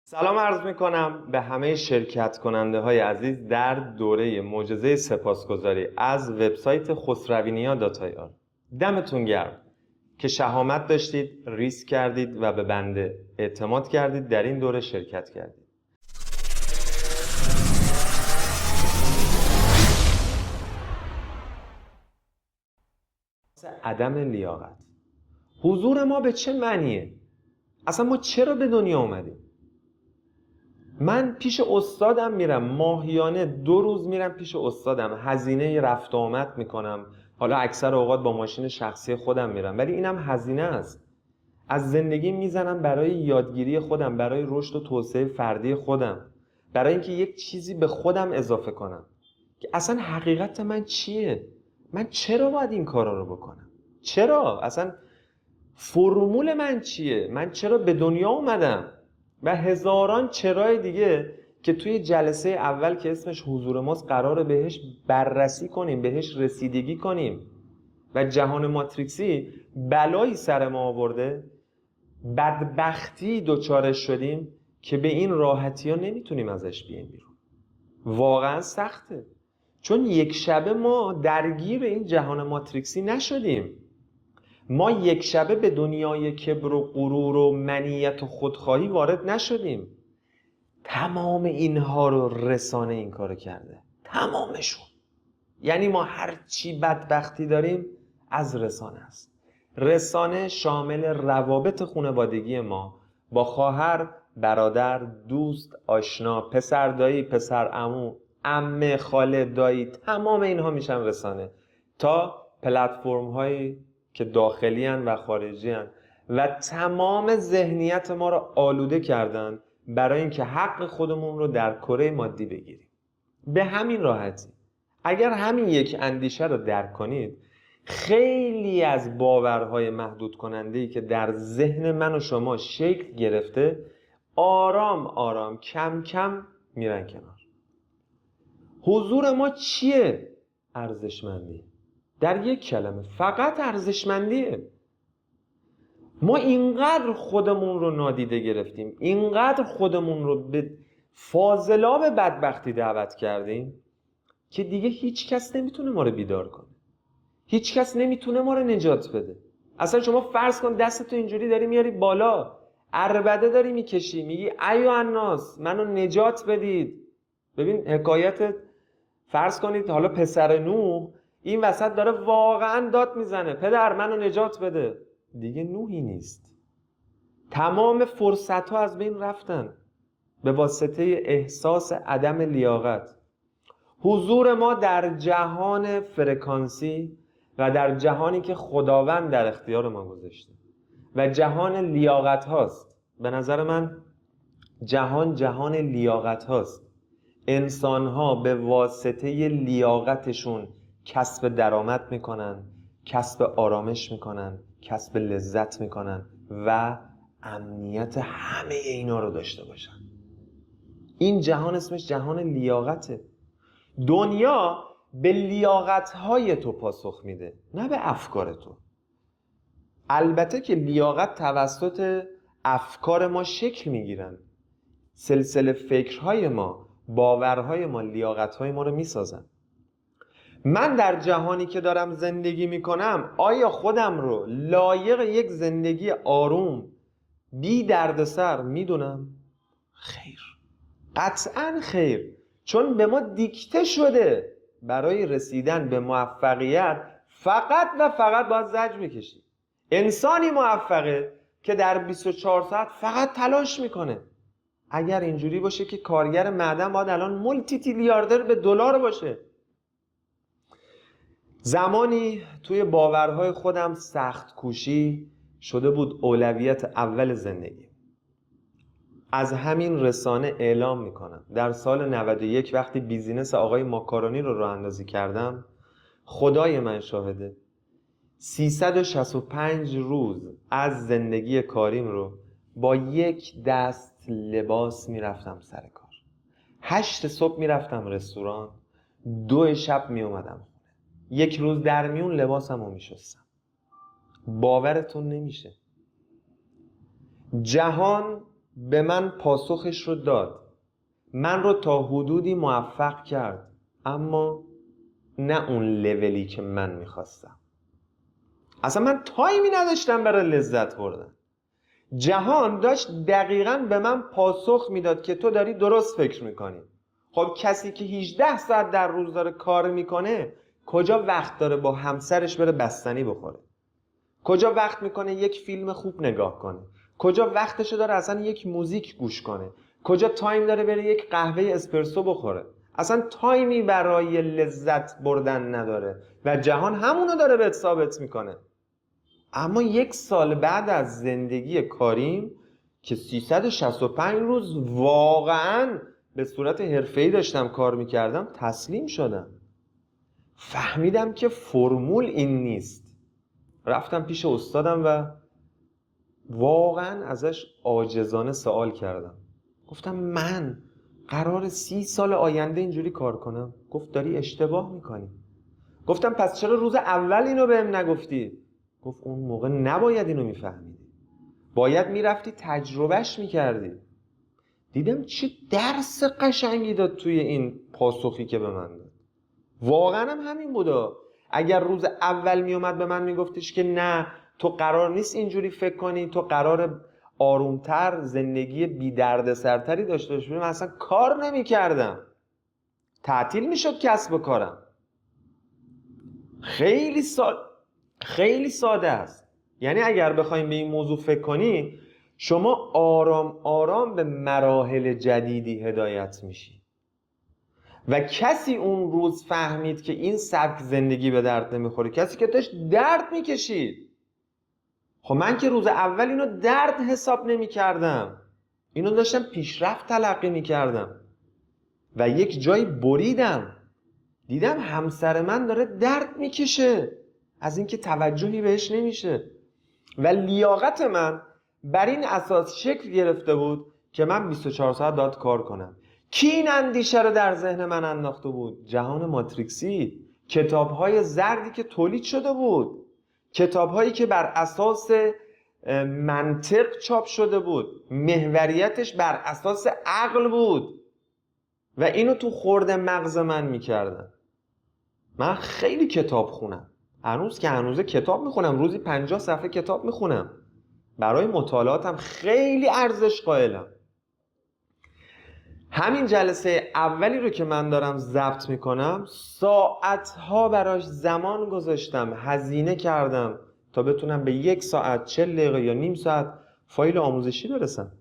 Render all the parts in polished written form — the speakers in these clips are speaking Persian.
سلام عرض میکنم به همه شرکت کننده های عزیز در دوره معجزه سپاسگزاری از وبسایت خسروی‌نیا.ir. دمتون گرم که شهامت داشتید، ریسک کردید و به بنده اعتماد کردید، در این دوره شرکت کردید. عدم لیاقت. حضور ما به چه معنیه؟ اصلا ما چرا به دنیا اومدیم؟ من پیش استادم میرم، ماهیانه 2 روز میرم پیش استادم، هزینه رفت و آمد میکنم. حالا اکثر اوقات با ماشین شخصی خودم میرم، ولی اینم هزینه است. از زندگی میزنم برای یادگیری خودم، برای رشد و توسعه فردی خودم، برای اینکه یک چیزی به خودم اضافه کنم که اصلا حقیقت من چیه؟ من چرا باید این کارا رو بکنم؟ چرا؟ اصلا فرمول من چیه؟ من چرا به دنیا اومدم؟ و هزاران چرای دیگه که توی جلسه اول که اسمش حضور ماست قراره بهش بررسی کنیم، بهش رسیدگی کنیم. و جهان ماتریکسی بلایی سر ما آورده، بدبختی دوچارش شدیم که به این راحتی ها نمیتونیم ازش بیایم بیرون. واقعا سخته، چون یک شبه ما درگیر این جهان ماتریکسی نشدیم. ما یک شبه به دنیای کبر و غرور و منیت و خودخواهی وارد نشدیم. تمام اینها رو رسانه این کارو کرده، تمامشون. یعنی ما هر چی بدبختی داریم از رسانه است. رسانه شامل روابط خانوادگی ما با خواهر، برادر، دوست، آشنا، پسر دایی، پسر عمو، عمه، خاله، دایی، تمام اینها میشن رسانه، تا پلتفرم هایی که داخلی هن و خارجی هن و تمام ذهنیت ما رو آلوده کردن برای اینکه حق خودمون رو در کره مادی بگیریم. به همین راحتی. اگر همین یک اندیشه رو درک کنید، خیلی از باورهای محدود کننده‌ای که در ذهن من و شما شکل گرفته آرام آرام کم کم میرن کنار. حضور ما چیه؟ ارزشمندی. در یک کلمه، فقط ارزشمندیه. ما اینقدر خودمون رو نادیده گرفتیم، اینقدر خودمون رو به فاضلاب بدبختی دعوت کردیم که دیگه هیچ کس نمیتونه ما رو بیدار کنه. هیچ کس نمیتونه ما رو نجات بده. اصلا شما فرض کن دستتو اینجوری داری میاری بالا، عربده داری میکشی، میگی ایو الناس منو نجات بدید. ببین حکایت، فرض کنید حالا پسر نوح این وسط داره واقعا داد میزنه پدر منو نجات بده. دیگه نوحی نیست. تمام فرصت ها از بین رفتن به واسطه احساس عدم لیاقت. حضور ما در جهان فرکانسی و در جهانی که خداوند در اختیار ما گذاشته و جهان لیاقت هاست. به نظر من جهان لیاقت هاست. انسان ها به واسطه لیاقتشون کسب درآمد میکنن، کسب آرامش میکنن، کسب لذت میکنن و امنیت همه اینا رو داشته باشن. این جهان اسمش جهان لیاقته. دنیا به لیاقت‌های تو پاسخ میده، نه به افکار تو. البته که لیاقت توسط افکار ما شکل میگیرن. سلسله فکرهای ما، باورهای ما، لیاقت‌های ما رو میسازن. من در جهانی که دارم زندگی میکنم آیا خودم رو لایق یک زندگی آروم بی دردسر میدونم؟ خیر، قطعاً خیر. چون به ما دیکته شده برای رسیدن به موفقیت فقط و فقط باید زجر بکشی. انسانی موفقه که در 24 ساعت فقط تلاش میکنه. اگر اینجوری باشه که کارگر معدن باید الان مولتی تریلیاردر به دلار باشه. زمانی توی باورهای خودم سخت کوشی شده بود اولویت اول زندگی. از همین رسانه اعلام میکنم در سال 91 وقتی بیزینس آقای ماکارونی رو راه اندازی کردم، خدای من شاهده 365 روز از زندگی کاریم رو با یک دست لباس میرفتم سر کار. 8 صبح میرفتم رستوران، 2 شب میومدم خونه. 1 روز در میون لباسم رو میشستم. باورتون نمیشه. جهان به من پاسخش رو داد، من رو تا حدودی موفق کرد، اما نه اون لولی که من میخواستم. اصلا من تایمی نداشتم برای لذت بردن. جهان داشت دقیقاً به من پاسخ میداد که تو داری درست فکر میکنی. خب کسی که 18 ساعت در روز داره کار میکنه کجا وقت داره با همسرش بره بستنی بخوره؟ کجا وقت میکنه یک فیلم خوب نگاه کنه؟ کجا وقتشو داره اصلا یک موزیک گوش کنه؟ کجا تایم داره بره یک قهوه اسپرسو بخوره؟ اصلا تایمی برای لذت بردن نداره و جهان همونو داره بهت ثابت میکنه. اما 1 سال بعد از زندگی کاریم که 365 روز واقعاً به صورت حرفه‌ای داشتم کار میکردم، تسلیم شدم. فهمیدم که فرمول این نیست. رفتم پیش استادم و واقعاً ازش عاجزانه سوال کردم. گفتم من قرار 30 سال آینده اینجوری کار کنم؟ گفت داری اشتباه میکنی. گفتم پس چرا روز اول اینو بهم نگفتی؟ گفت اون موقع نباید اینو میفهمیدی، باید میرفتی تجربهش میکردی. دیدم چه درس قشنگی داد توی این پاسخی که به من داد. واقعا هم همین بودا. اگر روز اول میومد به من میگفتش که نه تو قرار نیست اینجوری فکر کنی، تو قرار آرومتر زندگی بی درد سرتری داشته باشی، من اصلا کار نمیکردم، تعطیل میشد کسب و کارم. خیلی ساده است. یعنی اگر بخوایم به این موضوع فکر کنی، شما آرام آرام به مراحل جدیدی هدایت میشی و کسی اون روز فهمید که این سبک زندگی به درد نمیخوره، کسی که داشت درد میکشید. خب من که روز اول اینو درد حساب نمیکردم، اینو داشتم پیشرفت تلقی میکردم و یک جایی بریدم، دیدم همسر من داره درد میکشه از اینکه توجهی بهش نمیشه و لیاقت من بر این اساس شکل گرفته بود که من 24 ساعت باید کار کنم. کی این اندیشه رو در ذهن من انداخته بود؟ جهان ماتریکسی، کتاب‌های زردی که تولید شده بود، کتاب‌هایی که بر اساس منطق چاپ شده بود، محوریتش بر اساس عقل بود و اینو تو خورد مغز من میکردن. من خیلی کتاب خونم، هنوز که هنوزه کتاب میخونم، روزی 50 صفحه کتاب میخونم، برای مطالعاتم خیلی ارزش قائلم. همین جلسه اولی رو که من دارم ضبط میکنم ساعتها براش زمان گذاشتم، هزینه کردم تا بتونم به 1 ساعت 40 دقیقه یا نیم ساعت فایل آموزشی برسم.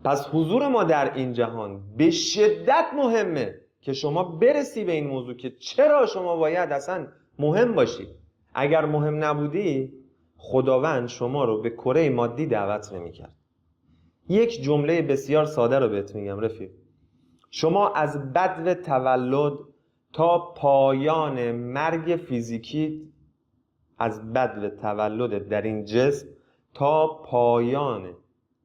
پس حضور ما در این جهان به شدت مهمه که شما برسی به این موضوع که چرا شما باید اصلا مهم باشی. اگر مهم نبودی خداوند شما رو به کره مادی دعوت نمی‌کرد. یک جمله بسیار ساده رو بهت میگم رفیق. شما از بدو تولد تا پایان مرگ فیزیکی، از بدو تولد در این جسم تا پایان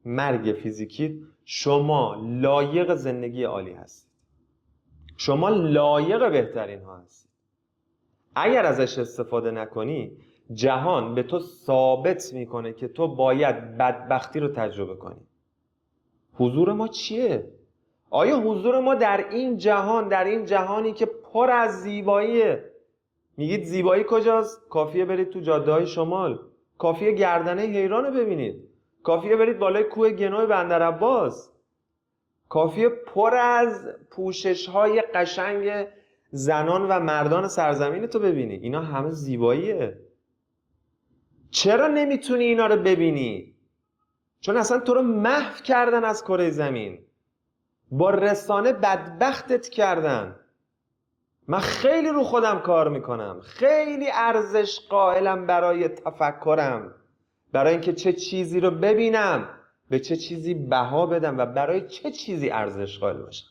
مرگ فیزیکی شما لایق زندگی عالی هستید. شما لایق بهترین ها هستید. اگر ازش استفاده نکنی جهان به تو ثابت میکنه که تو باید بدبختی رو تجربه کنی. حضور ما چیه؟ آیا حضور ما در این جهان، در این جهانی که پر از زیباییه؟ میگید زیبایی کجاست؟ کافیه برید تو جاده‌های شمال، کافیه گردنه حیران رو ببینید، کافیه برید بالای کوه گنوی بندرعباس، کافیه پر از پوشش‌های قشنگ زنان و مردان سرزمین تو ببینی. اینا همه زیباییه. چرا نمیتونی اینا رو ببینی؟ چون اصلا تو رو محو کردن از کره زمین، با رسانه بدبختت کردن. من خیلی رو خودم کار میکنم، خیلی ارزش قائلم برای تفکرم، برای اینکه چه چیزی رو ببینم، به چه چیزی بها بدم و برای چه چیزی ارزش قائل باشم.